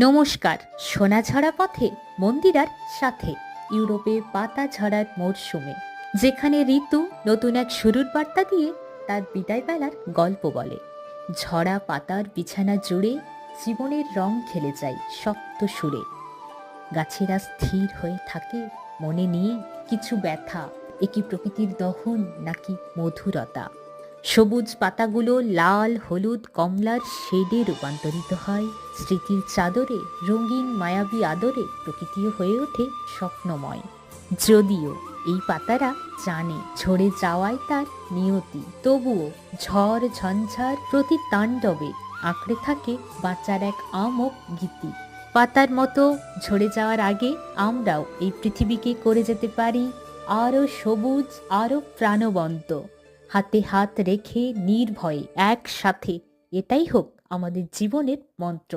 নমস্কার। সোনা ঝরা পথে মন্দিরার সাথে ইউরোপে পাতা ঝরার মরশুমে, যেখানে ঋতু নতুন এক শুরুর বার্তা দিয়ে তার বিদায় বেলার গল্প বলে। ঝরা পাতার বিছানা জুড়ে জীবনের রং খেলে যায় সপ্ত সুরে। গাছেরা স্থির হয়ে থাকে মনে নিয়ে কিছু ব্যথা, একি প্রকৃতির দহন নাকি মধুরতা। সবুজ পাতাগুলো লাল হলুদ কমলার শেডে রূপান্তরিত হয় স্মৃতির চাদরে। রঙিন মায়াবী আদরে প্রকৃতিও হয়ে ওঠে স্বপ্নময়। যদিও এই পাতারা জানে ঝরে যাওয়ায় তার নিয়তি, তবুও ঝড় ঝঞ্ঝার প্রতি তাণ্ডবে আঁকড়ে থাকে বাঁচার এক আমোক গীতি। পাতার মতো ঝরে যাওয়ার আগে আমরাও এই পৃথিবীকে করে যেতে পারি আরো সবুজ, আরো প্রাণবন্ত। হাতে হাত রেখে নির্ভয়ে একসাথে, এটাই হোক আমাদের জীবনের মন্ত্র।